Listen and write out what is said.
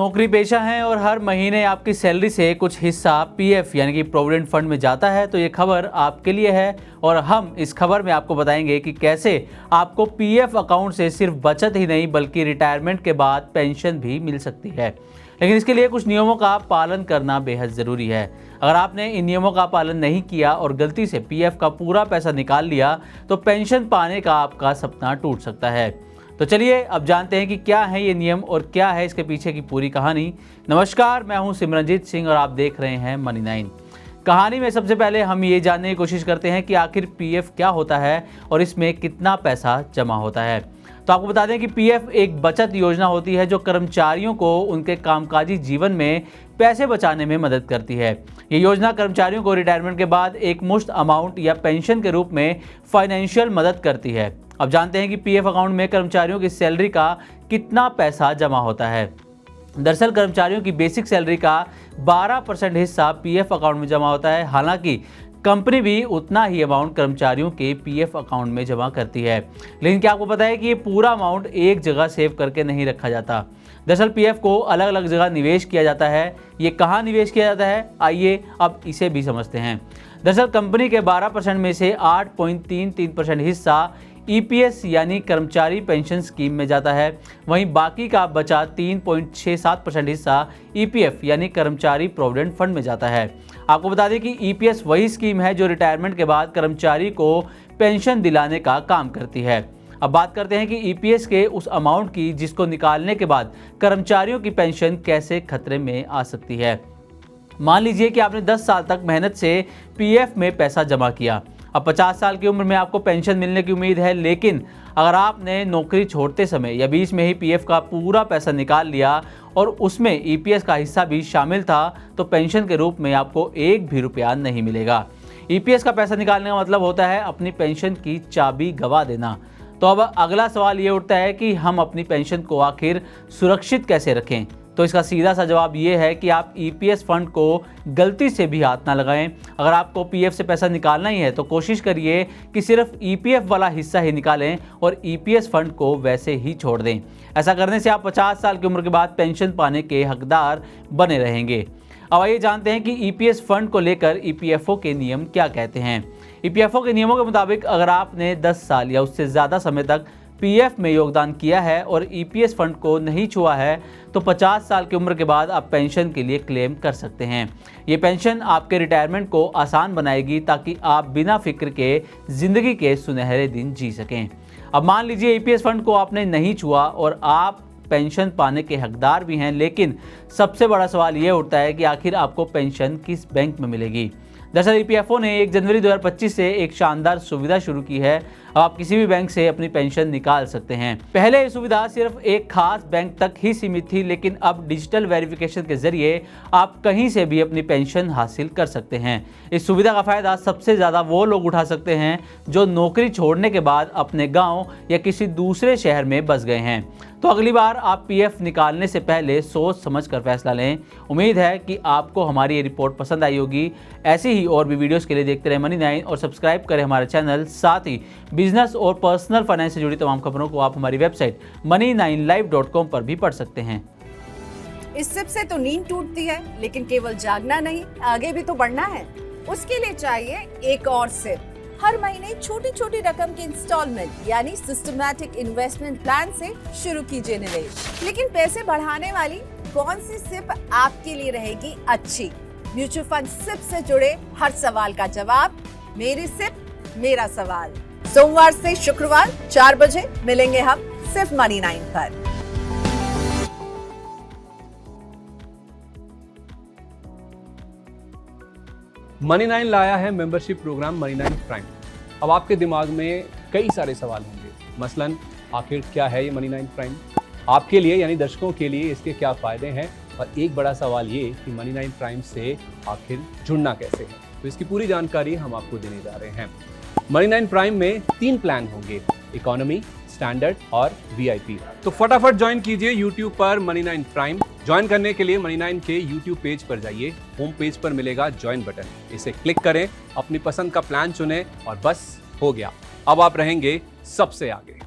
नौकरी पेशा हैं और हर महीने आपकी सैलरी से कुछ हिस्सा पीएफ यानी कि प्रोविडेंट फंड में जाता है तो ये खबर आपके लिए है और हम इस खबर में आपको बताएंगे कि कैसे आपको पीएफ अकाउंट से सिर्फ बचत ही नहीं बल्कि रिटायरमेंट के बाद पेंशन भी मिल सकती है। लेकिन इसके लिए कुछ नियमों का पालन करना बेहद ज़रूरी है। अगर आपने इन नियमों का पालन नहीं किया और गलती से पीएफ का पूरा पैसा निकाल लिया तो पेंशन पाने का आपका सपना टूट सकता है। तो चलिए अब जानते हैं कि क्या है ये नियम और क्या है इसके पीछे की पूरी कहानी। नमस्कार, मैं हूं सिमरनजीत सिंह और आप देख रहे हैं मनी 9। कहानी में सबसे पहले हम ये जानने की कोशिश करते हैं कि आखिर पीएफ क्या होता है और इसमें कितना पैसा जमा होता है। तो आपको बता दें कि पीएफ एक बचत योजना होती है जो कर्मचारियों को उनके कामकाजी जीवन में पैसे बचाने में मदद करती है। ये योजना कर्मचारियों को रिटायरमेंट के बाद एक मुश्त अमाउंट या पेंशन के रूप में फाइनेंशियल मदद करती है। अब जानते हैं कि पीएफ अकाउंट में कर्मचारियों की सैलरी का कितना पैसा जमा होता है। दरअसल कर्मचारियों की बेसिक सैलरी का 12% हिस्सा पीएफ अकाउंट में जमा होता है। हालांकि कंपनी भी उतना ही अमाउंट कर्मचारियों के पीएफ अकाउंट में जमा करती है, लेकिन क्या आपको पता है कि ये पूरा अमाउंट एक जगह सेव करके नहीं रखा जाता। दरअसल पीएफ को अलग अलग जगह निवेश किया जाता है। ये कहाँ निवेश किया जाता है, आइए अब इसे भी समझते हैं। दरअसल कंपनी के 12% में से 8.33% हिस्सा ईपीएस यानी कर्मचारी पेंशन स्कीम में जाता है। वहीं बाकी का बचा 3.67% हिस्सा ईपीएफ यानी कर्मचारी प्रोविडेंट फंड में जाता है। आपको बता दें कि ईपीएस वही स्कीम है जो रिटायरमेंट के बाद कर्मचारी को पेंशन दिलाने का काम करती है। अब बात करते हैं कि ईपीएस के उस अमाउंट की जिसको निकालने के बाद कर्मचारियों की पेंशन कैसे खतरे में आ सकती है। मान लीजिए कि आपने 10 साल तक मेहनत से पीएफ में पैसा जमा किया। अब 50 साल की उम्र में आपको पेंशन मिलने की उम्मीद है, लेकिन अगर आपने नौकरी छोड़ते समय या बीच में ही पीएफ का पूरा पैसा निकाल लिया और उसमें ईपीएस का हिस्सा भी शामिल था तो पेंशन के रूप में आपको एक भी रुपया नहीं मिलेगा। ईपीएस का पैसा निकालने का मतलब होता है अपनी पेंशन की चाबी गंवा देना। तो अब अगला सवाल ये उठता है कि हम अपनी पेंशन को आखिर सुरक्षित कैसे रखें। तो इसका सीधा सा जवाब ये है कि आप ईपीएस फंड को गलती से भी हाथ ना लगाएं। अगर आपको पीएफ से पैसा निकालना ही है तो कोशिश करिए कि सिर्फ ईपीएफ वाला हिस्सा ही निकालें और ईपीएस फंड को वैसे ही छोड़ दें। ऐसा करने से आप 50 साल की उम्र के बाद पेंशन पाने के हकदार बने रहेंगे। अब आइए जानते हैं कि ईपीएस फंड को लेकर ईपीएफओ के नियम क्या कहते हैं। ईपीएफओ के नियमों के मुताबिक अगर आपने 10 साल या उससे ज़्यादा समय तक पीएफ में योगदान किया है और ईपीएस फंड को नहीं छुआ है तो 50 साल की उम्र के बाद आप पेंशन के लिए क्लेम कर सकते हैं। ये पेंशन आपके रिटायरमेंट को आसान बनाएगी ताकि आप बिना फिक्र के ज़िंदगी के सुनहरे दिन जी सकें। अब मान लीजिए ईपीएस फंड को आपने नहीं छुआ और आप पेंशन पाने के हकदार भी हैं, लेकिन सबसे बड़ा सवाल ये उठता है कि आखिर आपको पेंशन किस बैंक में मिलेगी। दरअसल ईपीएफओ ने 1 जनवरी 2025 से एक शानदार सुविधा शुरू की है। अब आप किसी भी बैंक से अपनी पेंशन निकाल सकते हैं। पहले ये सुविधा सिर्फ एक खास बैंक तक ही सीमित थी, लेकिन अब डिजिटल वेरिफिकेशन के जरिए आप कहीं से भी अपनी पेंशन हासिल कर सकते हैं। इस सुविधा का फायदा सबसे ज़्यादा वो लोग उठा सकते हैं जो नौकरी छोड़ने के बाद अपने गाँव या किसी दूसरे शहर में बस गए हैं। तो अगली बार आप पीएफ निकालने से पहले सोच समझ कर फैसला लें। उम्मीद है कि आपको हमारी ये रिपोर्ट पसंद आई होगी। ऐसी ही और भी वीडियोस के लिए देखते रहे मनी 9 और सब्सक्राइब करें हमारा चैनल। साथ ही बिजनेस और पर्सनल फाइनेंस से जुड़ी तमाम खबरों को आप हमारी वेबसाइट money9live.com पर भी पढ़ सकते हैं। इस सिप से तो नींद टूटती है, लेकिन केवल जागना नहीं, आगे भी तो बढ़ना है। उसके लिए चाहिए एक और सिप। हर महीने छोटी छोटी रकम की इंस्टॉलमेंट यानी सिस्टमैटिक इन्वेस्टमेंट प्लान से शुरू कीजिए निवेश। लेकिन पैसे बढ़ाने वाली कौन सी सिप आपके लिए रहेगी अच्छी? म्यूचुअल फंड सिप से जुड़े हर सवाल का जवाब मेरी सिप मेरा सवाल। सोमवार से शुक्रवार 4 बजे मिलेंगे हम सिर्फ मनी 9 पर। मनी 9 लाया है मेंबरशिप प्रोग्राम मनी 9 प्राइम। अब आपके दिमाग में कई सारे सवाल होंगे, मसलन आखिर क्या है ये मनी 9 प्राइम, आपके लिए यानी दर्शकों के लिए इसके क्या फ़ायदे हैं, और एक बड़ा सवाल ये कि मनी 9 प्राइम से आखिर जुड़ना कैसे है। तो इसकी पूरी जानकारी हम आपको देने जा रहे हैं। मनी 9 प्राइम में 3 प्लान होंगे, इकोनॉमी, स्टैंडर्ड और वीआईपी। तो फटाफट ज्वाइन कीजिए यूट्यूब पर मनी 9 प्राइम। ज्वाइन करने के लिए मनी 9 के यूट्यूब पेज पर जाइए। होम पेज पर मिलेगा ज्वाइन बटन, इसे क्लिक करें, अपनी पसंद का प्लान चुनें और बस हो गया। अब आप रहेंगे सबसे आगे।